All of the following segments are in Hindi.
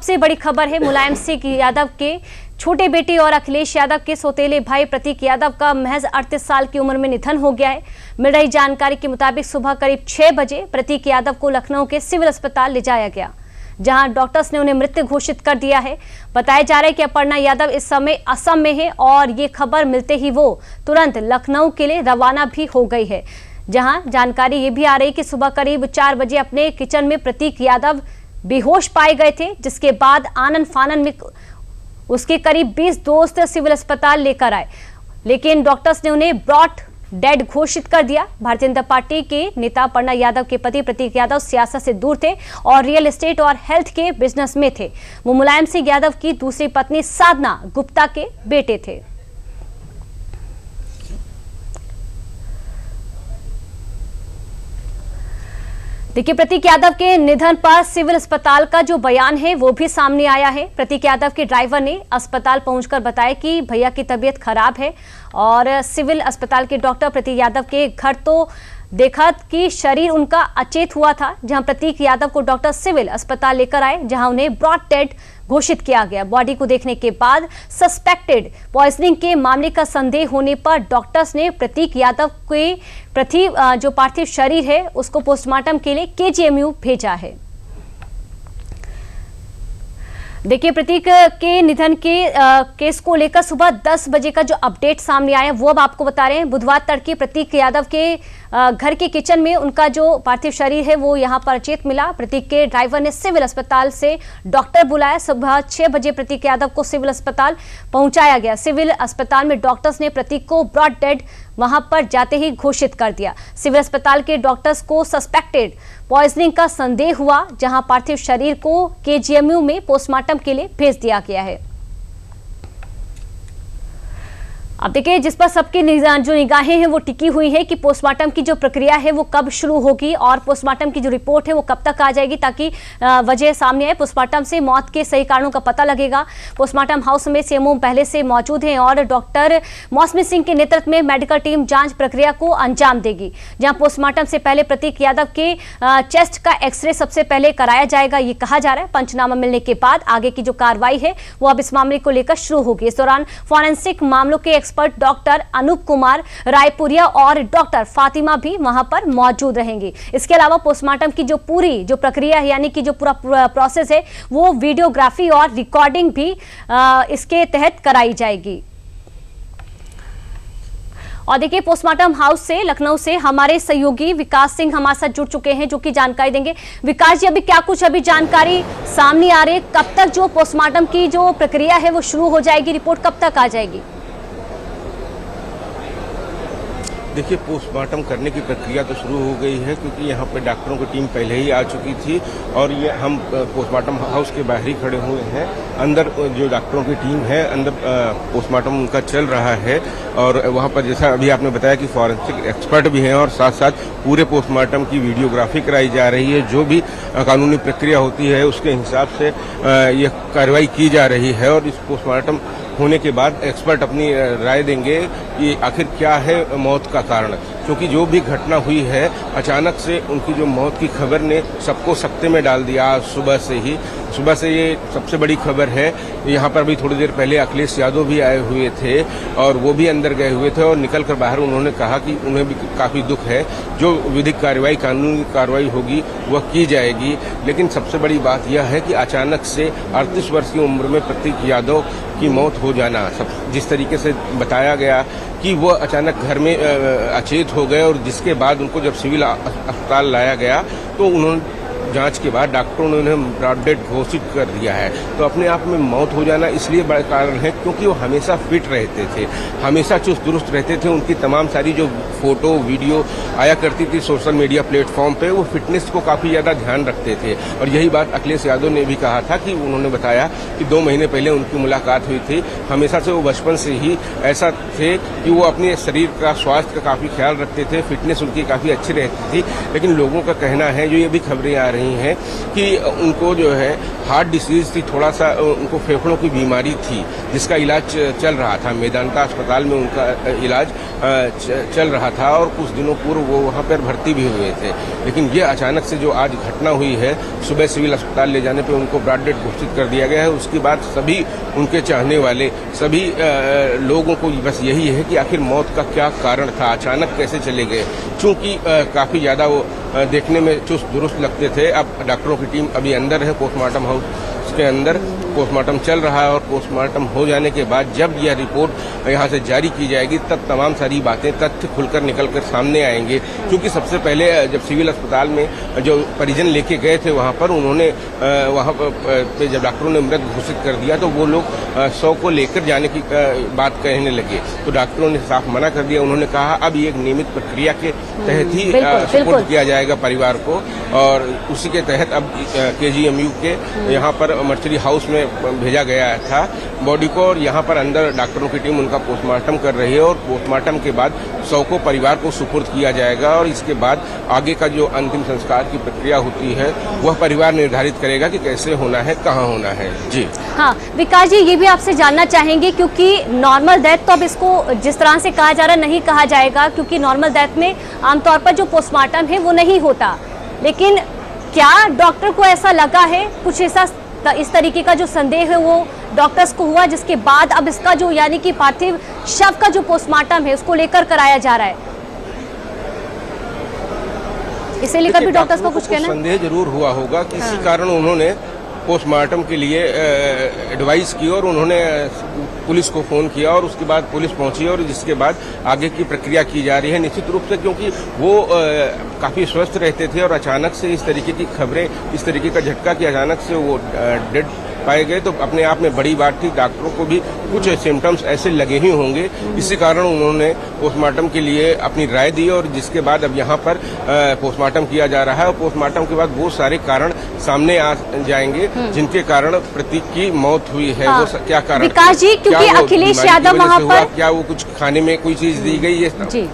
सबसे बड़ी खबर है मुलायम सिंह यादव के छोटे बेटे और अखिलेश यादव के सौतेले भाई प्रतीक यादव का महज 38 साल की उम्र में निधन हो गया है। मिल रही जानकारी के मुताबिक सुबह करीब 6 बजे प्रतीक यादव को लखनऊ के सिविल अस्पताल ले जाया गया, जहां डॉक्टर्स ने उन्हें मृत घोषित कर दिया है। बताया जा रहा है कि अपर्णा यादव इस समय असम में है और ये खबर मिलते ही वो तुरंत लखनऊ के लिए रवाना भी हो गई है, जहां जानकारी ये भी आ रही है कि सुबह करीब 4 बजे अपने किचन में प्रतीक यादव बेहोश पाए गए थे, जिसके बाद आनन फानन में उसके करीब 20 दोस्त सिविल अस्पताल लेकर आए, लेकिन डॉक्टर्स ने उन्हें ब्रॉट डेड घोषित कर दिया। भारतीय जनता पार्टी के नेता अपर्णा यादव के पति प्रतीक यादव सियासत से दूर थे और रियल एस्टेट और हेल्थ के बिजनेस में थे। वो मुलायम सिंह यादव की दूसरी पत्नी साधना गुप्ता के बेटे थे। देखिए, प्रतीक यादव के निधन पर सिविल अस्पताल का जो बयान है वो भी सामने आया है। प्रतीक यादव के ड्राइवर ने अस्पताल पहुंचकर बताया कि भैया की तबीयत खराब है और सिविल अस्पताल के डॉक्टर प्रतीक यादव के घर तो देखा कि शरीर उनका अचेत हुआ था, जहां प्रतीक यादव को डॉक्टर सिविल अस्पताल लेकर आए, जहां उन्हें ब्रॉड डेड घोषित किया गया। बॉडी को देखने के बाद सस्पेक्टेड पॉइजनिंग के मामले का संदेह होने पर डॉक्टर्स ने प्रतीक यादव के जो पार्थिव शरीर है उसको पोस्टमार्टम के लिए केजीएमयू भेजा है। देखिए, प्रतीक के निधन के केस को लेकर सुबह 10 बजे का जो अपडेट सामने आया वो अब आपको बता रहे हैं। बुधवार तड़के प्रतीक यादव के घर के किचन में उनका जो पार्थिव शरीर है वो यहां पर अचेत मिला। प्रतीक के ड्राइवर ने सिविल अस्पताल से डॉक्टर बुलाया। सुबह 6 बजे प्रतीक यादव को सिविल अस्पताल पहुंचाया गया। सिविल अस्पताल में डॉक्टर्स ने प्रतीक को ब्रॉड डेड वहां पर जाते ही घोषित कर दिया। सिविल अस्पताल के डॉक्टर्स को सस्पेक्टेड पॉइजनिंग का संदेह हुआ, जहां पार्थिव शरीर को केजीएमयू में पोस्टमार्टम के लिए भेज दिया गया है। अब देखिए, जिस पर सबकी जो निगाहें हैं वो टिकी हुई है कि पोस्टमार्टम की जो प्रक्रिया है वो कब शुरू होगी और पोस्टमार्टम की जो रिपोर्ट है वो कब तक आ जाएगी, ताकि वजह सामने आए। पोस्टमार्टम से मौत के सही कारणों का पता लगेगा। पोस्टमार्टम हाउस में सीएमओ पहले से मौजूद हैं और डॉक्टर मौसमी सिंह के नेतृत्व में मेडिकल टीम जांच प्रक्रिया को अंजाम देगी, जहां पोस्टमार्टम से पहले प्रतीक यादव के चेस्ट का एक्सरे सबसे पहले कराया जाएगा, ये कहा जा रहा है। पंचनामा मिलने के बाद आगे की जो कार्रवाई है वो अब इस मामले को लेकर शुरू होगी। इस दौरान फॉरेंसिक मामलों के एक्सपर्ट डॉक्टर अनूप कुमार रायपुरिया और डॉक्टर फातिमा भी वहां पर मौजूद रहेंगे। इसके अलावा पोस्टमार्टम की जो पूरी जो प्रक्रिया है, यानी कि जो पूरा प्रोसेस है, वो वीडियोग्राफी और रिकॉर्डिंग भी इसके तहत कराई जाएगी। और देखिए, पोस्टमार्टम हाउस से लखनऊ से हमारे सहयोगी विकास सिंह हमारे साथ जुड़ चुके हैं, जो कि जानकारी देंगे। विकास जी, अभी क्या कुछ जानकारी सामने आ रही है? कब तक जो पोस्टमार्टम की जो प्रक्रिया है वो शुरू हो जाएगी? रिपोर्ट कब तक आ जाएगी? देखिए, पोस्टमार्टम करने की प्रक्रिया तो शुरू हो गई है, क्योंकि यहाँ पे डॉक्टरों की टीम पहले ही आ चुकी थी और ये हम पोस्टमार्टम हाउस के बाहर ही खड़े हुए हैं। अंदर जो डॉक्टरों की टीम है, अंदर पोस्टमार्टम उनका चल रहा है और वहाँ पर जैसा अभी आपने बताया कि फॉरेंसिक एक्सपर्ट भी हैं और साथ साथ पूरे पोस्टमार्टम की वीडियोग्राफी कराई जा रही है। जो भी कानूनी प्रक्रिया होती है उसके हिसाब से ये कार्रवाई की जा रही है और इस पोस्टमार्टम होने के बाद एक्सपर्ट अपनी राय देंगे कि आखिर क्या है मौत का कारण, क्योंकि जो भी घटना हुई है अचानक से उनकी जो मौत की खबर ने सबको सकते में डाल दिया। आज सुबह से ये सबसे बड़ी खबर है। यहाँ पर भी थोड़ी देर पहले अखिलेश यादव भी आए हुए थे और वो भी अंदर गए हुए थे और निकल कर बाहर उन्होंने कहा कि उन्हें भी काफ़ी दुख है। जो विधिक कार्रवाई, कानूनी कार्रवाई होगी वह की जाएगी, लेकिन सबसे बड़ी बात यह है कि अचानक से 38 वर्ष की उम्र में प्रतीक यादव की मौत हो जाना, जिस तरीके से बताया गया कि वो अचानक घर में अचेत हो गए और जिसके बाद उनको जब सिविल अस्पताल लाया गया तो उन्होंने जांच के बाद डॉक्टरों ने उन्हें ब्रॉड डेड घोषित कर दिया है। तो अपने आप में मौत हो जाना इसलिए बड़ा कारण है क्योंकि वो हमेशा फिट रहते थे, हमेशा चुस्त दुरुस्त रहते थे। उनकी तमाम सारी जो फोटो वीडियो आया करती थी सोशल मीडिया प्लेटफॉर्म पे, वो फिटनेस को काफ़ी ज़्यादा ध्यान रखते थे और यही बात अखिलेश यादव ने भी कहा था कि उन्होंने बताया कि 2 महीने पहले उनकी मुलाकात हुई थी। हमेशा से वो बचपन से ही ऐसा थे कि वो अपने शरीर का, स्वास्थ्य का काफ़ी ख्याल रखते थे, फिटनेस उनकी काफ़ी अच्छी रहती थी। लेकिन लोगों का कहना है, जो ये भी खबरें आ रही रही हैं कि उनको जो है हार्ट डिसीज थी, थोड़ा सा उनको फेफड़ों की बीमारी थी जिसका इलाज चल रहा था। मेदांता अस्पताल में उनका इलाज चल रहा था और कुछ दिनों पूर्व वो वहाँ पर भर्ती भी हुए थे। लेकिन ये अचानक से जो आज घटना हुई है, सुबह सिविल अस्पताल ले जाने पे उनको ब्रॉड डेड घोषित कर दिया गया है। उसके बाद सभी उनके चाहने वाले सभी लोगों को बस यही है कि आखिर मौत का क्या कारण था, अचानक कैसे चले गए। चूंकि काफ़ी ज़्यादा वो देखने में चुस्त दुरुस्त लगते थे। अब डॉक्टरों की टीम अभी अंदर है, पोस्टमार्टम हाउस के अंदर पोस्टमार्टम चल रहा है और पोस्टमार्टम हो जाने के बाद जब यह रिपोर्ट यहाँ से जारी की जाएगी तब तमाम सारी बातें, तथ्य खुलकर निकलकर सामने आएंगे। क्योंकि सबसे पहले जब सिविल अस्पताल में जो परिजन लेके गए थे वहाँ पर उन्होंने वहाँ पर जब डॉक्टरों ने मृत घोषित कर दिया तो वो लोग 100 को लेकर जाने की बात कहने लगे। तो डॉक्टरों ने साफ मना कर दिया। उन्होंने कहा अब ये एक नियमित प्रक्रिया के तहत ही सुपुर्द किया जाएगा परिवार को और उसी के तहत अब KGMU के यहाँ पर मर्चरी हाउस में भेजा गया था बॉडी को और यहाँ पर अंदर डॉक्टरों की टीम उनका पोस्टमार्टम कर रही है और पोस्टमार्टम के बाद 100 को परिवार को सुपुर्द किया जाएगा और इसके बाद आगे का जो अंतिम संस्कार की प्रक्रिया होती है वह परिवार निर्धारित करेगा कि कैसे होना है, कहाँ होना है। जी हाँ विकास जी, ये भी आपसे जानना चाहेंगे क्योंकि नॉर्मल डेथ तो अब इसको जिस तरह से कहा जा रहा नहीं कहा जाएगा, क्योंकि नॉर्मल डेथ में आमतौर पर जो पोस्टमार्टम है वो नहीं होता। लेकिन क्या डॉक्टर को ऐसा लगा है, कुछ ऐसा इस तरीके का जो संदेह है वो डॉक्टर्स को हुआ जिसके बाद अब इसका जो यानी कि पार्थिव शव का जो पोस्टमार्टम है उसको लेकर कराया जा रहा है, इसे लेकर भी डॉक्टर्स को कुछ कहना है? संदेह जरूर हुआ होगा, किसी कारण उन्होंने पोस्टमार्टम के लिए एडवाइस की और उन्होंने पुलिस को फोन किया और उसके बाद पुलिस पहुंची और जिसके बाद आगे की प्रक्रिया की जा रही है। निश्चित रूप से क्योंकि वो काफी स्वस्थ रहते थे और अचानक से इस तरीके की खबरें, इस तरीके का झटका कि अचानक से वो डेड पाए गए तो अपने आप में बड़ी बात थी। डॉक्टरों को भी कुछ सिम्टम्स ऐसे लगे ही होंगे, इसी कारण उन्होंने पोस्टमार्टम के लिए अपनी राय दी और जिसके बाद अब यहाँ पर पोस्टमार्टम किया जा रहा है और पोस्टमार्टम के बाद वो सारे कारण सामने आ जाएंगे जिनके कारण प्रतीक की मौत हुई है। हाँ। वो क्या कारण विकास जी, क्योंकि अखिलेश यादव वहाँ पर क्या वो कुछ खाने में कोई चीज दी गई है? जी,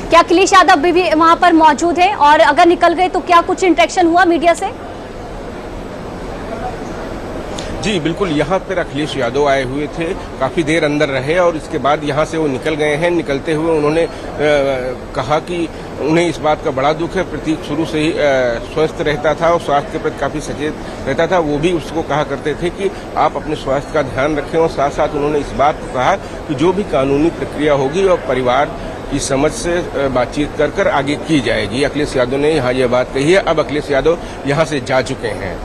क्या अखिलेश यादव भी वहाँ पर मौजूद है और अगर निकल गए तो क्या कुछ इंटरेक्शन हुआ मीडिया से? जी बिल्कुल, यहाँ पर अखिलेश यादव आए हुए थे, काफ़ी देर अंदर रहे और इसके बाद यहाँ से वो निकल गए हैं। निकलते हुए उन्होंने कहा कि उन्हें इस बात का बड़ा दुख है। प्रतीक शुरू से ही स्वस्थ रहता था और स्वास्थ्य के प्रति काफ़ी सचेत रहता था। वो भी उसको कहा करते थे कि आप अपने स्वास्थ्य का ध्यान रखें और साथ साथ उन्होंने इस बात को कहा कि जो भी कानूनी प्रक्रिया होगी और परिवार की समझ से बातचीत कर आगे की जाएगी। अखिलेश यादव ने यहाँ ये बात कही है। अब अखिलेश यादव यहाँ से जा चुके हैं।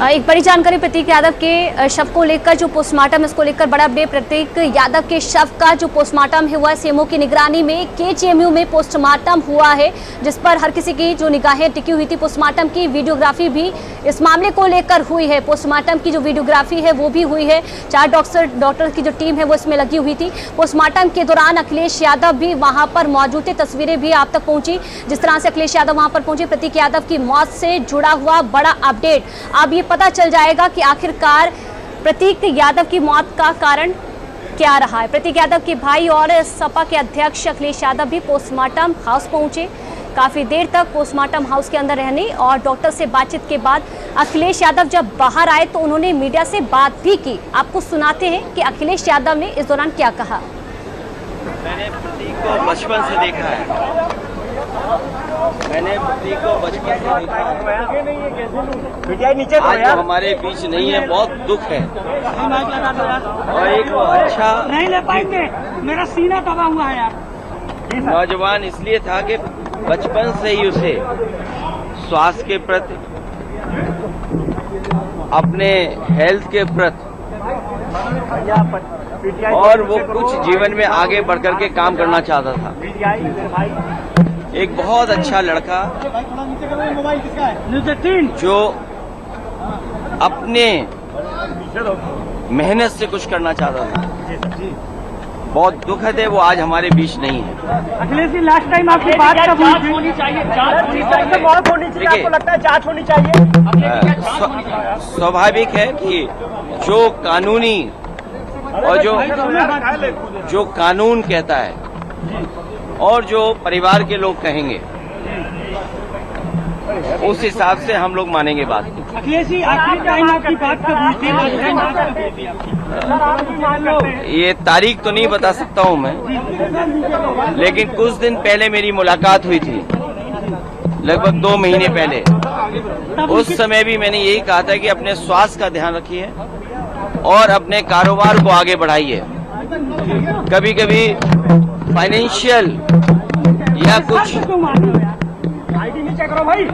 एक बड़ी जानकारी प्रतीक यादव के शव को लेकर जो पोस्टमार्टम, इसको लेकर बड़ा अपडेट। प्रतीक यादव के शव का जो पोस्टमार्टम हुआ है सीएमओ की निगरानी में KGMU में पोस्टमार्टम हुआ है, जिस पर हर किसी की जो निगाहें टिकी हुई थी। पोस्टमार्टम की वीडियोग्राफी भी इस मामले को लेकर हुई है। पोस्टमार्टम की जो वीडियोग्राफी है वो भी हुई है। 4 डॉक्टर की जो टीम है वो इसमें लगी हुई थी। पोस्टमार्टम के दौरान अखिलेश यादव भी वहां पर मौजूद थे। तस्वीरें भी आप तक पहुंची जिस तरह से अखिलेश यादव वहां पर पहुंचे। प्रतीक यादव की मौत से जुड़ा हुआ बड़ा अपडेट, अब ये पता चल जाएगा कि आखिरकार प्रतीक यादव की मौत का कारण क्या रहा है। प्रतीक यादव के भाई और सपा के अध्यक्ष अखिलेश यादव भी पोस्टमार्टम हाउस पहुंचे। काफी देर तक पोस्टमार्टम हाउस के अंदर रहने और डॉक्टर से बातचीत के बाद अखिलेश यादव जब बाहर आए तो उन्होंने मीडिया से बात भी की। आपको सुनाते हैं कि अखिलेश यादव ने इस दौरान क्या कहा। मैंने प्रतीक को बचपन से देखा है, मैंने प्रतीक को बचपन से देखा है। आज वो हमारे बीच नहीं है, बहुत दुख है। और एक अच्छा नहीं ले पाएंगे, मेरा सीना दबा हुआ है यार। नौजवान इसलिए था कि बचपन से ही उसे स्वास्थ्य के प्रति, अपने हेल्थ के प्रति और वो कुछ जीवन में आगे बढ़कर के काम करना चाहता था। एक बहुत अच्छा लड़का जो अपने मेहनत से कुछ करना चाहता था। बहुत दुखद है वो आज हमारे बीच नहीं है। अखिलेश जी, लास्ट टाइम आपकी बात कब होनी चाहिए? जांच होनी चाहिए, मौत होनी चाहिए। आपको लगता है जांच होनी चाहिए? स्वाभाविक है कि जो कानूनी और जो कानून कहता है और जो परिवार के लोग कहेंगे उस हिसाब से हम लोग मानेंगे बात। अखिलेश जी, आखिरी टाइम आपकी बात कब हुई थी? ये तारीख तो नहीं बता सकता हूँ मैं, लेकिन कुछ दिन पहले मेरी मुलाकात हुई थी, लगभग 2 महीने पहले। उस समय भी मैंने यही कहा था कि अपने स्वास्थ्य का ध्यान रखिए और अपने कारोबार को आगे बढ़ाइए। कभी कभी फाइनेंशियल या कुछ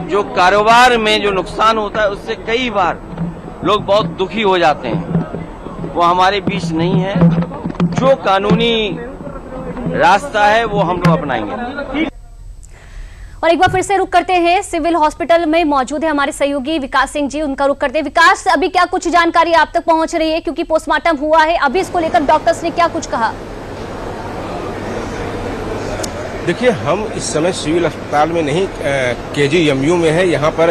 जो कारोबार में जो नुकसान होता है, उससे कई बार लोग बहुत दुखी हो जाते हैं। वो हमारे बीच नहीं है। जो कानूनी रास्ता है वो हम लोग अपनाएंगे। और एक बार फिर से रुक करते हैं, सिविल हॉस्पिटल में मौजूद है हमारे सहयोगी विकास सिंह जी, उनका रुक करते हैं। विकास, अभी क्या कुछ जानकारी आप तक पहुंच रही है, क्योंकि पोस्टमार्टम हुआ है, अभी इसको लेकर डॉक्टर्स ने क्या कुछ कहा? देखिए, हम इस समय सिविल अस्पताल में नहीं, KGMU में है। यहाँ पर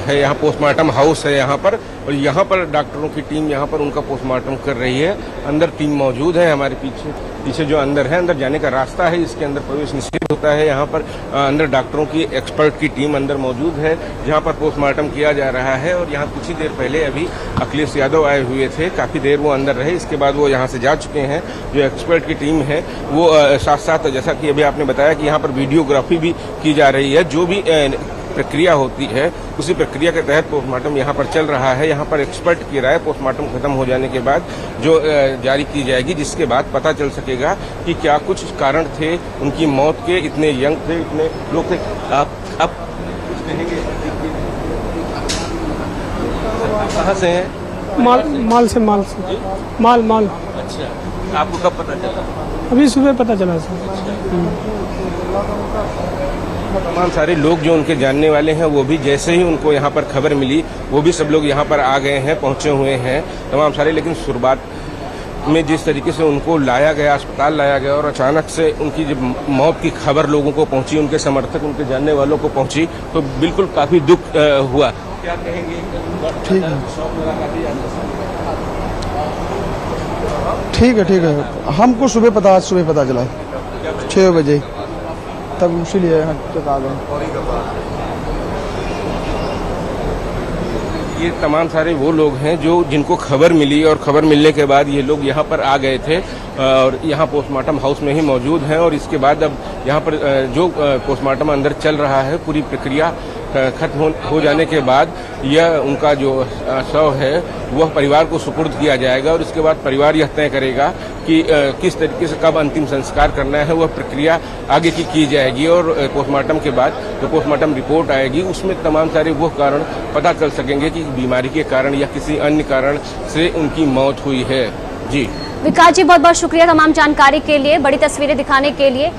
है, यहाँ पोस्टमार्टम हाउस है यहाँ पर, और यहाँ पर डॉक्टरों की टीम यहाँ पर उनका पोस्टमार्टम कर रही है। अंदर टीम मौजूद है हमारे पीछे जो अंदर है, अंदर जाने का रास्ता है, इसके अंदर प्रवेश निषेध होता है। यहाँ पर अंदर डॉक्टरों की एक्सपर्ट की टीम अंदर मौजूद है, जहाँ पर पोस्टमार्टम किया जा रहा है। और यहाँ कुछ ही देर पहले अभी अखिलेश यादव आए हुए थे, काफी देर वो अंदर रहे, इसके बाद वो यहाँ से जा चुके हैं। जो एक्सपर्ट की टीम है वो साथ साथ, जैसा कि अभी आपने बताया कि यहाँ पर वीडियोग्राफी भी की जा रही है। जो भी प्रक्रिया होती है उसी प्रक्रिया के तहत पोस्टमार्टम यहाँ पर चल रहा है। यहाँ पर एक्सपर्ट की राय पोस्टमार्टम खत्म हो जाने के बाद जो जारी की जाएगी, जिसके बाद पता चल सकेगा कि क्या कुछ कारण थे उनकी मौत के। इतने यंग थे, इतने लोग थे। आप कहेंगे कहाँ से हैं? माल से माल। अच्छा, आपको कब पता चला? अभी सुबह पता चला सर। तमाम सारे लोग जो उनके जानने वाले हैं वो भी जैसे ही उनको यहाँ पर खबर मिली, वो भी सब लोग यहाँ पर आ गए हैं, पहुंचे हुए हैं तमाम सारे। लेकिन शुरुआत में जिस तरीके से उनको लाया गया, अस्पताल लाया गया, और अचानक से उनकी जब मौत की खबर लोगों को पहुंची, उनके समर्थक, उनके जानने वालों को पहुंची, तो बिल्कुल काफी दुख हुआ। क्या कहेंगे? ठीक है। हमको सुबह पता चला 6 बजे, तब इसीलिए तक आ गए। ये तमाम सारे वो लोग हैं जिनको खबर मिली, और खबर मिलने के बाद ये लोग यहाँ पर आ गए थे और यहाँ पोस्टमार्टम हाउस में ही मौजूद हैं। और इसके बाद अब यहाँ पर जो पोस्टमार्टम अंदर चल रहा है, पूरी प्रक्रिया खत्म हो जाने के बाद यह उनका जो शव है वह परिवार को सुपुर्द किया जाएगा। और इसके बाद परिवार यह तय करेगा कि किस तरीके से कब अंतिम संस्कार करना है, वह प्रक्रिया आगे की जाएगी। और पोस्टमार्टम के बाद जो पोस्टमार्टम रिपोर्ट आएगी, उसमें तमाम सारे वो कारण पता चल सकेंगे कि बीमारी के कारण या किसी अन्य कारण से उनकी मौत हुई है। जी विकास जी, बहुत बहुत शुक्रिया तमाम जानकारी के लिए, बड़ी तस्वीरें दिखाने के लिए।